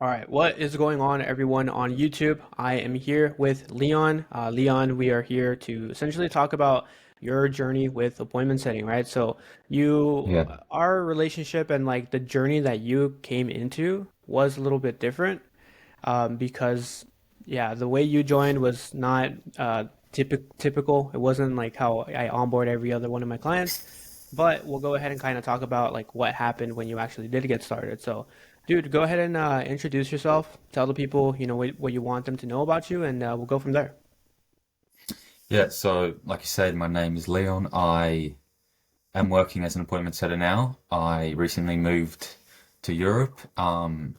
All right, what is going on, everyone on YouTube? I am here with Leon. Leon, we are here to essentially talk about your journey with appointment setting, right? So, Yeah. our relationship and like the journey that you came into was a little bit different, because, yeah, the way you joined was not typical. It wasn't like how I onboard every other one of my clients. But we'll go ahead and kind of talk about like what happened when you actually did get started. So, dude, go ahead and introduce yourself. Tell the people, what you want them to know about you, and we'll go from there. Yeah, so like you said, my name is Leon. I am working as an appointment setter now. I recently moved to Europe, and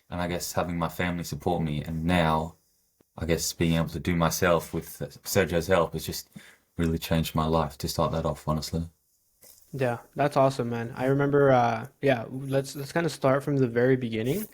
I guess having my family support me, and now I guess being able to do myself with Sergio's help has just really changed my life to start that off, honestly. Yeah, that's awesome, man. I remember. Yeah, let's kind of start from the very beginning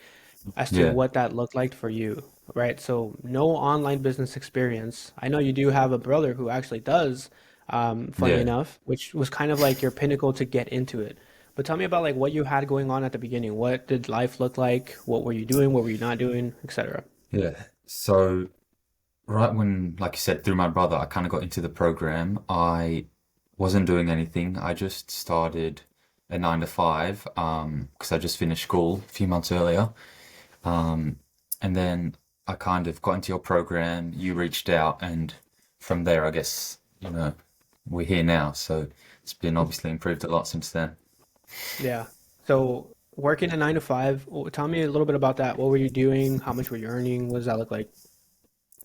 as to Yeah, what that looked like for you, right? So, no online business experience. I know you do have a brother who actually does, funny yeah. enough, which was kind of like your pinnacle to get into it. But tell me about like what you had going on at the beginning. What did life look like? What were you doing? What were you not doing, etc. Yeah. So right when, like you said, through my brother, I kind of got into the program. I wasn't doing anything. I just started a 9 to 5, because I just finished school a few months earlier. Um, and then I kind of got into your program. You reached out, and from there, I guess, we're here now. So it's been obviously improved a lot since then. Yeah. So working a 9 to 5, tell me a little bit about that. What were you doing? How much were you earning? What does that look like?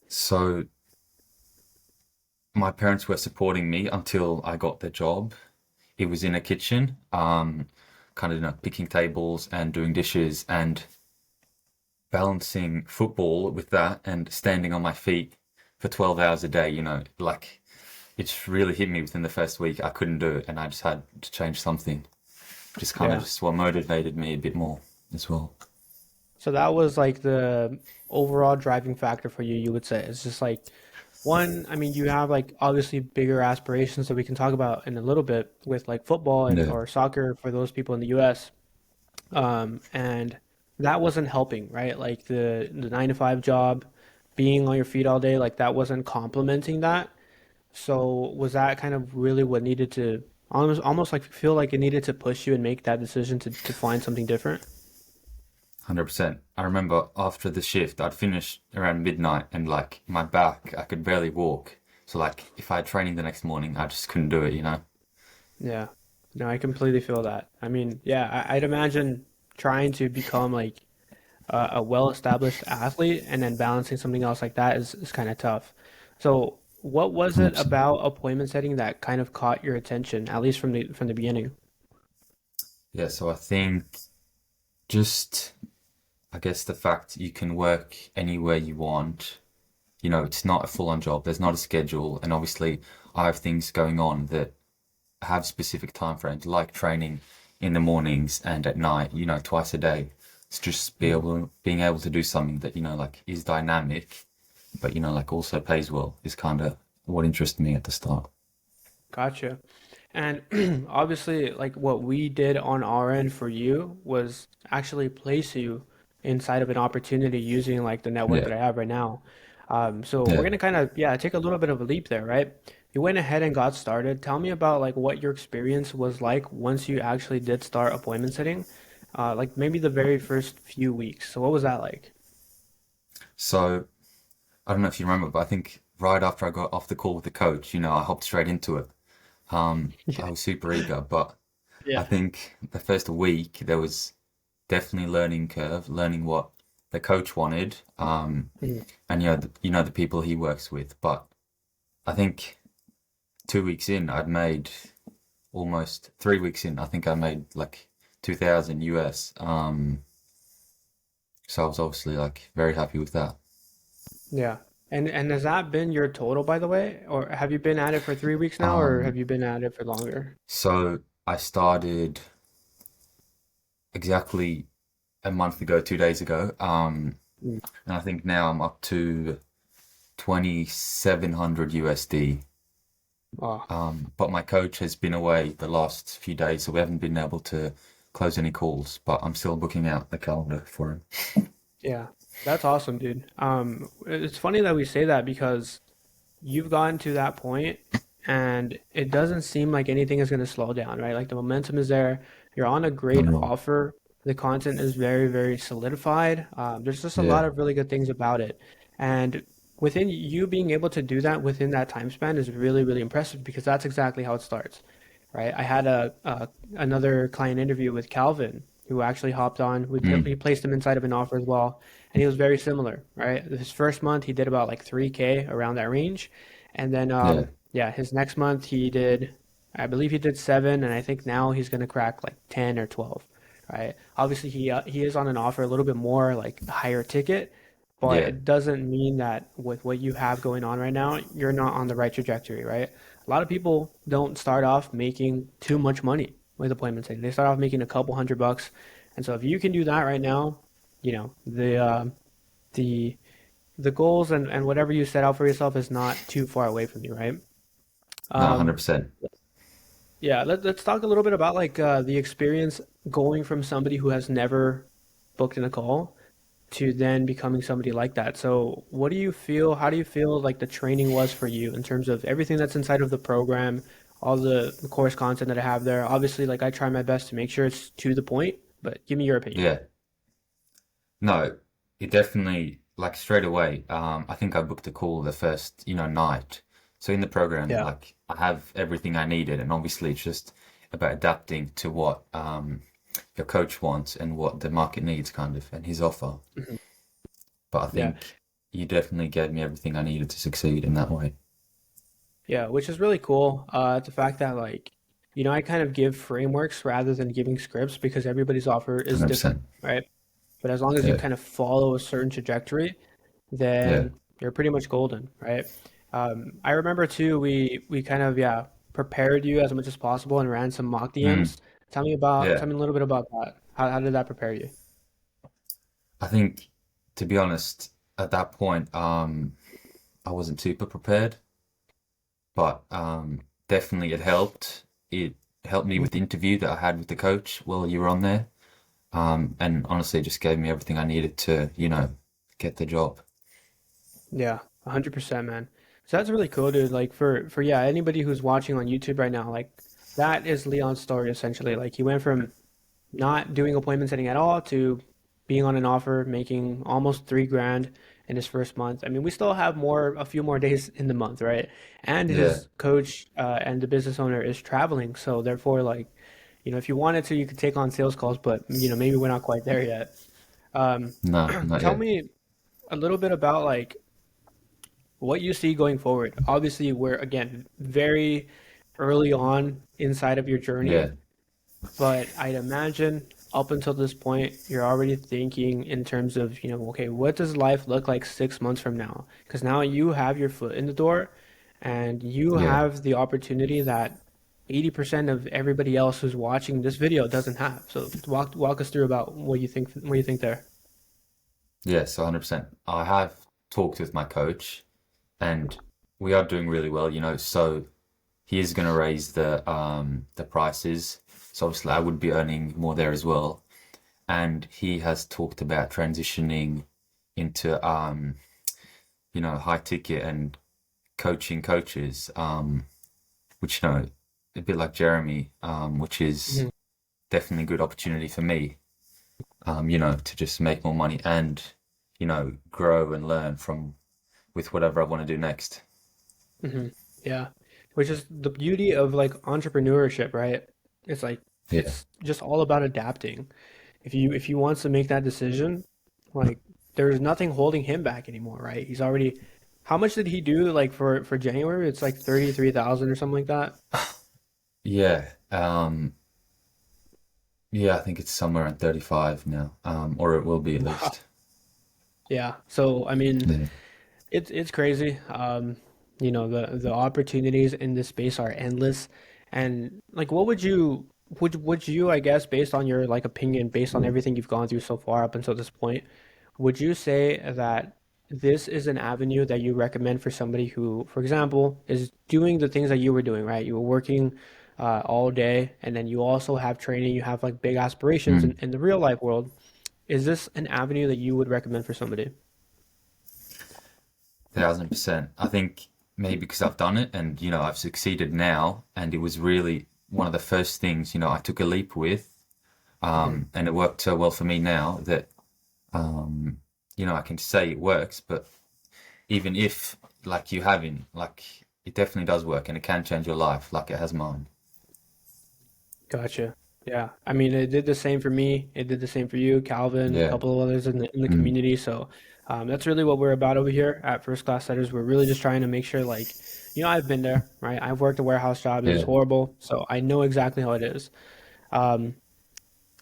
So my parents were supporting me until I got the job. It was in a kitchen, kind of, picking tables and doing dishes and balancing football with that and standing on my feet for 12 hours a day, like it's really hit me within the first week. I couldn't do it and I just had to change something. Just kind of Yeah. just what motivated me a bit more as well. So that was like the overall driving factor for you, you would say. It's just like one, I mean, you have like obviously bigger aspirations that we can talk about in a little bit with like football and Yeah. or soccer for those people in the US. And that wasn't helping, right? Like the 9 to 5 job, being on your feet all day, like that wasn't complementing that. So was that kind of really what needed to almost like feel like it needed to push you and make that decision to find something different? 100%. I remember after the shift, I'd finish around midnight and like my back, I could barely walk. So like if I had training the next morning, I just couldn't do it. Yeah. No, I completely feel that. I mean, yeah, I'd imagine trying to become like a well-established athlete and then balancing something else like that is kind of tough. So, what was it 100%. about appointment setting that kind of caught your attention, at least from the beginning? Yeah, so I think just I guess the fact you can work anywhere you want, it's not a full-on job. There's not a schedule, and obviously I have things going on that have specific time frames, like training in the mornings and at night, twice a day. It's just being able to do something that, like is dynamic, but like also pays well is kind of what interested me at the start. Gotcha. And obviously, like what we did on our end for you was actually place you inside of an opportunity using like the network Yeah, that I have right now. So we're yeah. gonna kind of, yeah, take a little bit of a leap there, right? You went ahead and got started. Tell me about like what your experience was like once you actually did start appointment setting, like maybe the very first few weeks. So what was that like? So I don't know if you remember, but I think right after I got off the call with the coach, I hopped straight into it. I was super eager, but I Yeah. think the first week there was definitely learning curve, learning what the coach wanted, Mhm. and the people he works with. But I think 2 weeks in, I'd made almost 3 weeks in. I think I made like 2,000 US. So I was obviously like very happy with that. Yeah. And has that been your total, by the way? Or have you been at it for 3 weeks now, or have Um, you been at it for longer? so I started exactly a month ago, 2 days ago. Mm. And I think now I'm up to 2,700 USD. Oh, But my coach has been away the last few days, so we haven't been able to close any calls. But I'm still booking out the calendar for him. Yeah, that's awesome, dude. It's funny that we say that because you've gotten to that point and it doesn't seem like anything is going to slow down, right? Like the momentum is there. You're on a great No. offer. The content is very, very solidified. There's just a lot Yeah, of really good things about it. And within you being able to do that within that time span is really, really impressive because that's exactly how it starts, right? I had another client interview with Calvin who actually hopped on. mm, We placed him inside of an offer as well, and he was very similar, right? His first month he did about like 3K around that range, and then yeah, yeah, his next month he did, I believe he did 7, and I think now he's gonna crack like 10 or 12, right? Obviously he is on an offer a little bit more like higher ticket, but yeah, it doesn't mean that with what you have going on right now, you're not on the right trajectory, right? A lot of people don't start off making too much money with appointment setting. They start off making a couple $100, and so if you can do that right now, you know the the goals and whatever you set out for yourself is not too far away from you, right? no, Um, 100%. yeah, let's talk a little bit about like the experience going from somebody who has never booked in a call to then becoming somebody like that. So, what do you feel? How do you feel like the training was for you in terms of everything that's inside of the program, all the course content that I have there? Obviously, like I try my best to make sure it's to the point, but give me your opinion. Yeah, no, it definitely, like straight away, I think I booked a call the first, night. So in the program, Yeah. like I have everything I needed, and obviously it's just about adapting to what your coach wants and what the market needs, kind of, and his offer. Mhm. But I Yeah. think you definitely gave me everything I needed to succeed in that way. Yeah, which is really cool. The fact that like, I kind of give frameworks rather than giving scripts because everybody's offer is different, 100%. right? But as long as you Yeah, kind of follow a certain trajectory, yeah. then you're pretty much golden, right? I remember too, we kind of yeah prepared you as much as possible and ran some mock Mm, DMs. yeah. Tell me a little bit about that. How did that prepare you? I think, to be honest, at that point, I wasn't super prepared, but definitely it helped. It helped me with the Mhm. interview that I had with the coach while you were on there. And honestly, it just gave me everything I needed to, get the job. Yeah, 100%, man. So that's really cool, dude. Like for yeah, anybody who's watching on YouTube right now, like that is Leon's story essentially. Like he went from not doing appointment setting at all to being on an offer, making almost 3 grand in his first month. I mean, we still have a few more days in the month, right? And Yeah. his coach and the business owner is traveling, so therefore, like, if you wanted to, you could take on sales calls, but maybe we're not quite there yet. Um, No, not Tell yet. me a little bit about like what you see going forward. Obviously, we're again very early on inside of your journey, Yeah. but I'd imagine up until this point, you're already thinking in terms of, okay, what does life look like 6 months from now? Because now you have your foot in the door and you Yeah. have the opportunity that 80% of everybody else who's watching this video doesn't have. So walk us through about what you think there. Yeah. So 100%. I have talked with my coach and we are doing really well, so he is going to raise the prices. So obviously I would be earning more there as well. And he has talked about transitioning into high ticket and coaching coaches, which a bit like Jeremy, which is Mhm. definitely a good opportunity for me, to just make more money and grow and learn from with whatever I want to do next. Hmm. Yeah. Which is the beauty of like entrepreneurship, right? It's like Yeah. it's just all about adapting. If he wants to make that decision, like there's nothing holding him back anymore, right? He's already how much did he do like for January? It's like 33,000 or something like that. Yeah. Yeah, I think it's somewhere around 35 now, or it will be at Wow. least. Yeah. So I mean, Yeah. it's crazy. The opportunities in this space are endless. And like what would you I guess based on your like opinion, based on everything you've gone through so far up until this point, would you say that this is an avenue that you recommend for somebody who, for example, is doing the things that you were doing, right? You were working all day and then you also have training, you have like big aspirations Mm, in the real life world. Is this an avenue that you would recommend for somebody? 1000%. I think maybe because I've done it and, I've succeeded now, and it was really one of the first things, I took a leap with, Mhm. and it worked so well for me now that, um, I can say it works, but even if, like, you haven't, like, it definitely does work and it can change your life like it has mine. Gotcha. Yeah. I mean, it did the same for me. It did the same for you, Calvin, a Yeah. couple of others in the Mm. community. So that's really what we're about over here at First Class Setters. We're really just trying to make sure, like, I've been there, right? I've worked a warehouse job. It was Yeah. horrible. So I know exactly how it is. Um,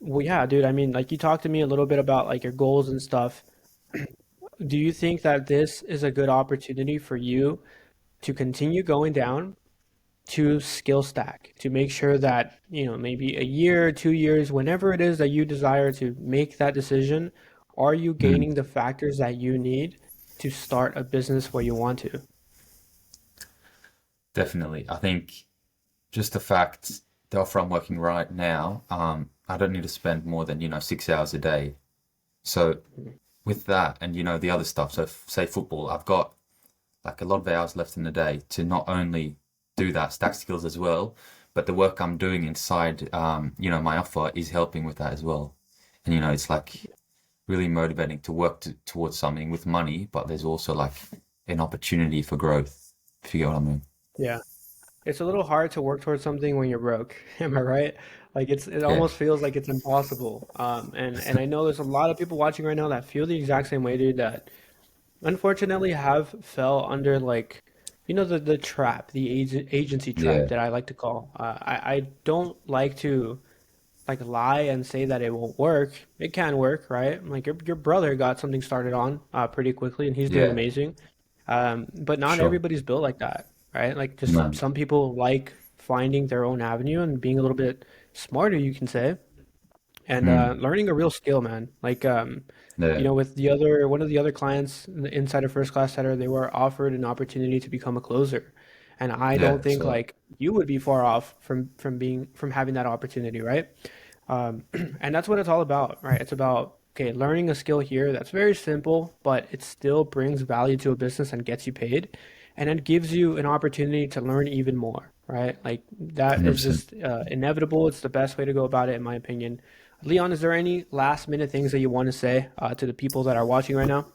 well, yeah, dude. I mean, like, you talked to me a little bit about like your goals and stuff. Do you think that this is a good opportunity for you to continue going down to skill stack to make sure that, maybe a year, 2 years, whenever it is that you desire to make that decision, are you Mm. gaining the factors that you need to start a business where you want to? Definitely. I think just the fact the offer I'm working right now, I don't need to spend more than, 6 hours a day. So with that and, the other stuff, so say football, I've got like a lot of hours left in the day to not only do that, stack skills as well, but the work I'm doing inside, my offer is helping with that as well. And, it's like really motivating to work towards something with money, but there's also like an opportunity for growth, if you get what I mean. Yeah. It's a little hard to work towards something when you're broke. Am I right? Like it Yeah. almost feels like it's impossible. And I know there's a lot of people watching right now that feel the exact same way, dude, that unfortunately have fell under like the trap, the agency trap Yeah. that I like to call. I don't like to like lie and say that it won't work. It can work, right? Like your brother got something started on pretty quickly and he's doing Yeah. amazing. But not Sure. everybody's built like that, right? Like just No. some people like finding their own avenue and being a little bit smarter, you can say, and Mm. learning a real skill, man. Like Yeah. with the other one of the other clients inside of First Class Setter, they were offered an opportunity to become a closer, and I don't Yeah. think So like you would be far off from having that opportunity, right? Um, and that's what it's all about, right? It's about okay, learning a skill here that's very simple, but it still brings value to a business and gets you paid, and then gives you an opportunity to learn even more, right? Like that is 100%. just inevitable. It's the best way to go about it, in my opinion. Leon, is there any last minute things that you want to say to the people that are watching right now?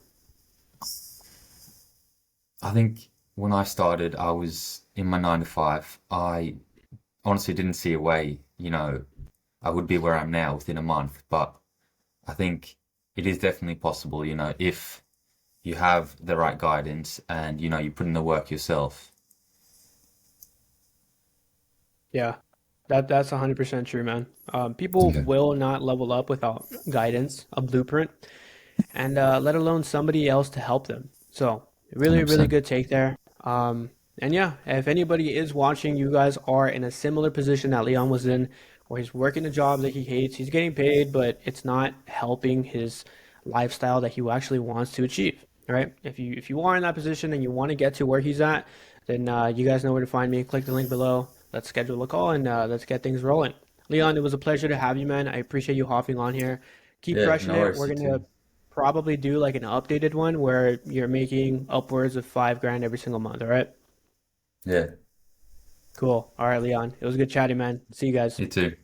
I think when I started, I was in my 9 to 5. I honestly didn't see a way, I would be where I am now within a month. But I think it is definitely possible, if you have the right guidance and, you put in the work yourself. Yeah, that's 100% true, man. People Yeah. will not level up without guidance, a blueprint, and let alone somebody else to help them. So really, really 100%. good take there. And yeah, if anybody is watching, you guys are in a similar position that Leon was in, where he's working a job that he hates, he's getting paid, but it's not helping his lifestyle that he actually wants to achieve. Right? If you are in that position and you want to get to where he's at, then you guys know where to find me. Click the link below. Let's schedule a call and let's get things rolling. Leon, it was a pleasure to have you, man. I appreciate you hopping on here. Keep Yeah, crushing no it. worries, We're you gonna too. probably do like an updated one where you're making upwards of 5 grand every single month. All right. Yeah, Cool. All right, Leon. It was good chatting, man. See you guys. you too.